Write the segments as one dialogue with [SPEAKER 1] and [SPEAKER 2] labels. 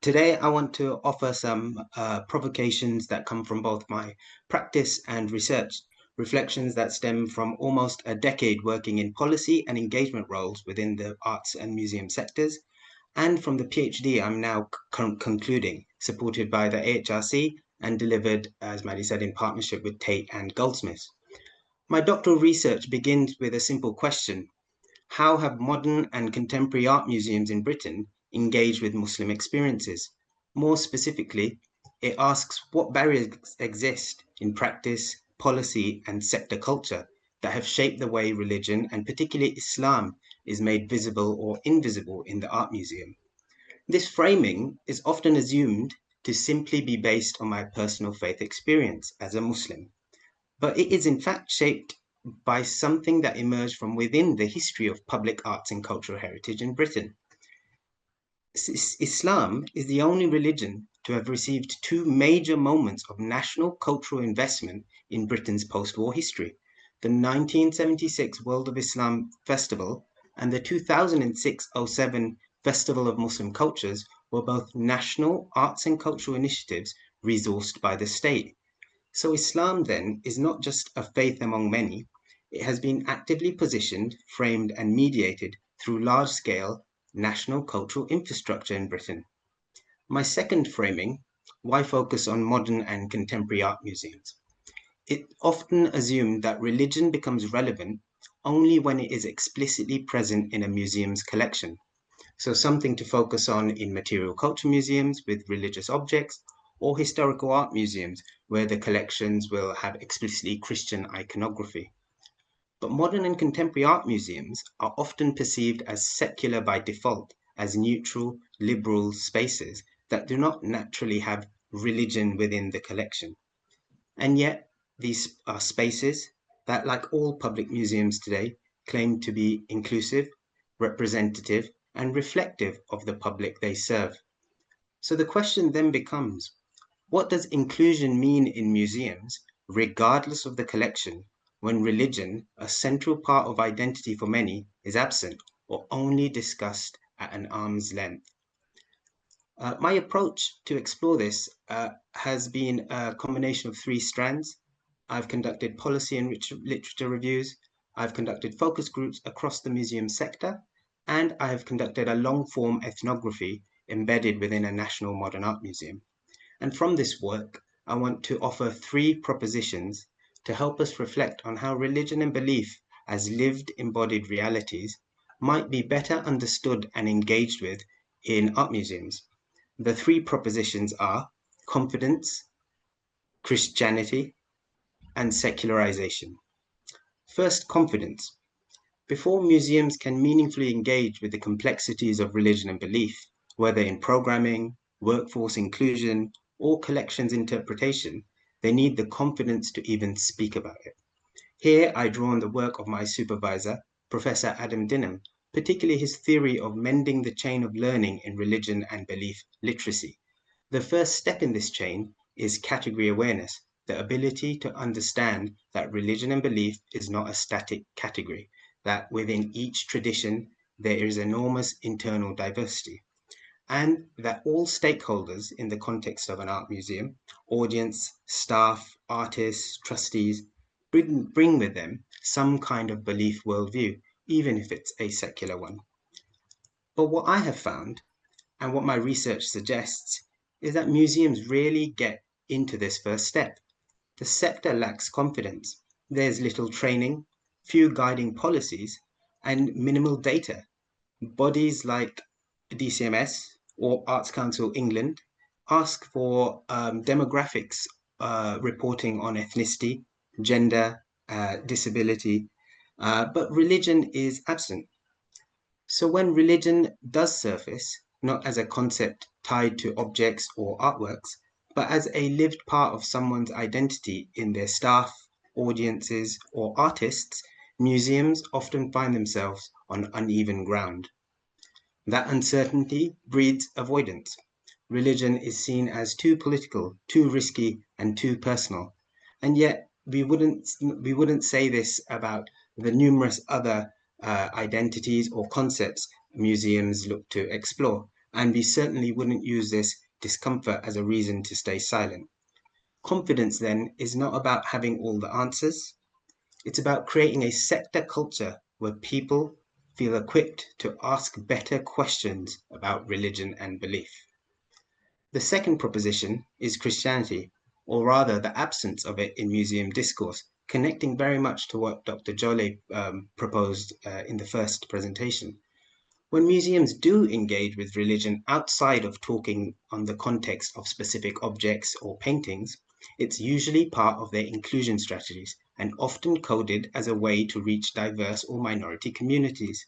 [SPEAKER 1] Today, I want to offer some provocations that come from both my practice and research, reflections that stem from almost a decade working in policy and engagement roles within the arts and museum sectors, and from the PhD I'm now concluding, supported by the AHRC and delivered, as Maddie said, in partnership with Tate and Goldsmiths. My doctoral research begins with a simple question: how have modern and contemporary art museums in Britain engaged with Muslim experiences? More specifically, it asks what barriers exist in practice, policy, and sector culture that have shaped the way religion, and particularly Islam, is made visible or invisible in the art museum. This framing is often assumed to simply be based on my personal faith experience as a Muslim, but it is in fact shaped by something that emerged from within the history of public arts and cultural heritage in Britain. Islam is the only religion to have received two major moments of national cultural investment in Britain's post-war history: the 1976 World of Islam Festival and the 2006-07 Festival of Muslim Cultures were both national arts and cultural initiatives resourced by the state. So Islam then is not just a faith among many, it has been actively positioned, framed, and mediated through large-scale national cultural infrastructure in Britain. My second framing: why focus on modern and contemporary art museums? It often assumed that religion becomes relevant only when it is explicitly present in a museum's collection. So something to focus on in material culture museums with religious objects, or historical art museums where the collections will have explicitly Christian iconography. But modern and contemporary art museums are often perceived as secular by default, as neutral, liberal spaces that do not naturally have religion within the collection. And yet, these are spaces that, like all public museums today, claim to be inclusive, representative, and reflective of the public they serve. So the question then becomes, what does inclusion mean in museums, regardless of the collection, when religion, a central part of identity for many, is absent or only discussed at an arm's length? My approach to explore this has been a combination of three strands. I've conducted policy and literature reviews, I've conducted focus groups across the museum sector, and I have conducted a long-form ethnography embedded within a national modern art museum. And from this work, I want to offer three propositions to help us reflect on how religion and belief as lived embodied realities might be better understood and engaged with in art museums. The three propositions are confidence, Christianity, and secularization. First, confidence. Before museums can meaningfully engage with the complexities of religion and belief, whether in programming, workforce inclusion, or collections interpretation, they need the confidence to even speak about it. Here I draw on the work of my supervisor, Professor Adam Dinham, particularly his theory of mending the chain of learning in religion and belief literacy. The first step in this chain is category awareness, the ability to understand that religion and belief is not a static category, that within each tradition there is enormous internal diversity, and that all stakeholders in the context of an art museum, audience, staff, artists, trustees, bring with them some kind of belief worldview, even if it's a secular one. But what I have found, and what my research suggests, is that museums rarely get into this first step. The sector lacks confidence. There's little training, few guiding policies, and minimal data. Bodies like DCMS or Arts Council England ask for demographics reporting on ethnicity, gender, disability, but religion is absent. So when religion does surface, not as a concept tied to objects or artworks, but as a lived part of someone's identity in their staff, audiences, or artists, museums often find themselves on uneven ground. That uncertainty breeds avoidance. Religion is seen as too political, too risky, and too personal. And yet we wouldn't say this about the numerous other identities or concepts museums look to explore. and we certainly wouldn't use this discomfort as a reason to stay silent. Confidence, then, is not about having all the answers. It's about creating a sector culture where people feel equipped to ask better questions about religion and belief. The second proposition is Christianity, or rather the absence of it in museum discourse, connecting very much to what Dr. Jolle proposed in the first presentation. When museums do engage with religion outside of talking on the context of specific objects or paintings, it's usually part of their inclusion strategies and often coded as a way to reach diverse or minority communities.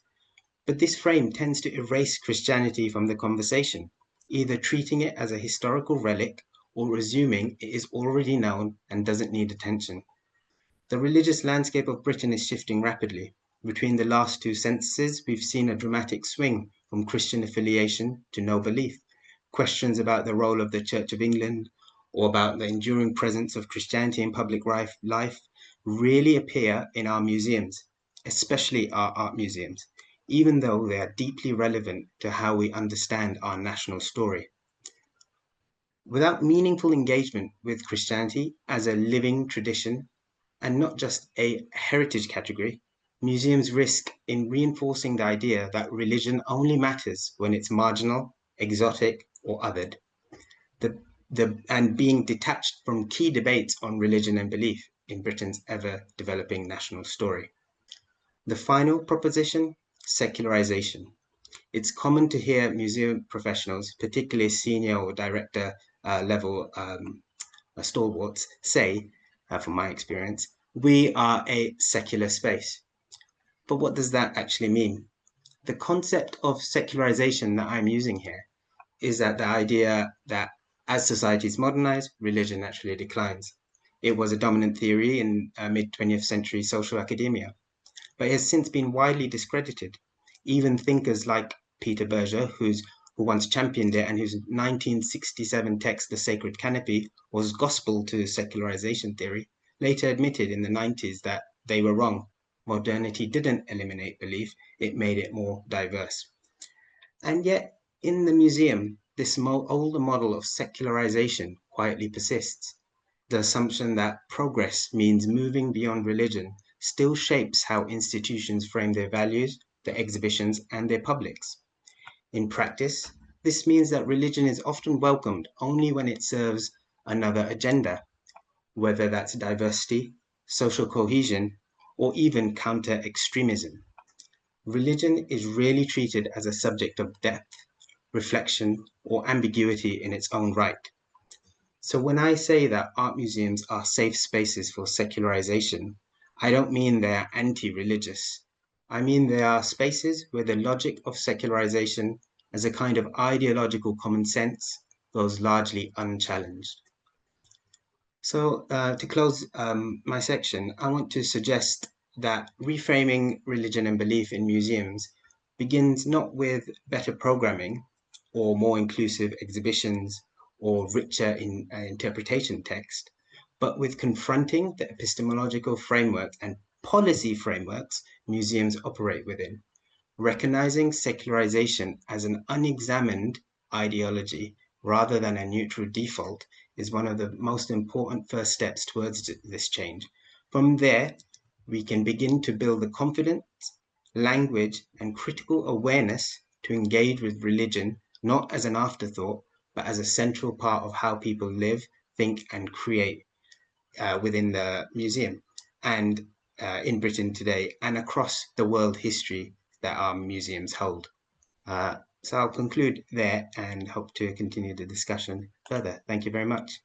[SPEAKER 1] But this frame tends to erase Christianity from the conversation, either treating it as a historical relic or assuming it is already known and doesn't need attention. The religious landscape of Britain is shifting rapidly. Between the last two censuses, we've seen a dramatic swing from Christian affiliation to no belief. Questions about the role of the Church of England or about the enduring presence of Christianity in public life really appear in our museums, especially our art museums, even though they are deeply relevant to how we understand our national story. Without meaningful engagement with Christianity as a living tradition, and not just a heritage category, museums risk in reinforcing the idea that religion only matters when it's marginal, exotic, or othered, and being detached from key debates on religion and belief in Britain's ever-developing national story. The final proposition, secularization. It's common to hear museum professionals, particularly senior or director level stalwarts, say, from my experience, we are a secular space. But what does that actually mean? The concept of secularization that I'm using here is that the idea that as societies modernize, religion naturally declines. It was a dominant theory in mid-20th century social academia, but it has since been widely discredited. Even thinkers like Peter Berger, who once championed it and whose 1967 text, The Sacred Canopy, was gospel to secularization theory, later admitted in the 90s that they were wrong. Modernity didn't eliminate belief, it made it more diverse. And yet, in the museum, this older model of secularization quietly persists. The assumption that progress means moving beyond religion still shapes how institutions frame their values, their exhibitions, and their publics. In practice, this means that religion is often welcomed only when it serves another agenda, whether that's diversity, social cohesion, or even counter-extremism. Religion is rarely treated as a subject of depth, reflection, or ambiguity in its own right. So when I say that art museums are safe spaces for secularization, I don't mean they're anti-religious. I mean they are spaces where the logic of secularization as a kind of ideological common sense goes largely unchallenged. So to close my section, I want to suggest that reframing religion and belief in museums begins not with better programming or more inclusive exhibitions or richer interpretation text, but with confronting the epistemological framework and policy frameworks museums operate within. Recognizing secularization as an unexamined ideology rather than a neutral default is one of the most important first steps towards this change. From there, we can begin to build the confidence, language, and critical awareness to engage with religion not as an afterthought, but as a central part of how people live, think, and create within the museum and in Britain today and across the world history that our museums hold. So I'll conclude there and hope to continue the discussion further. Thank you very much.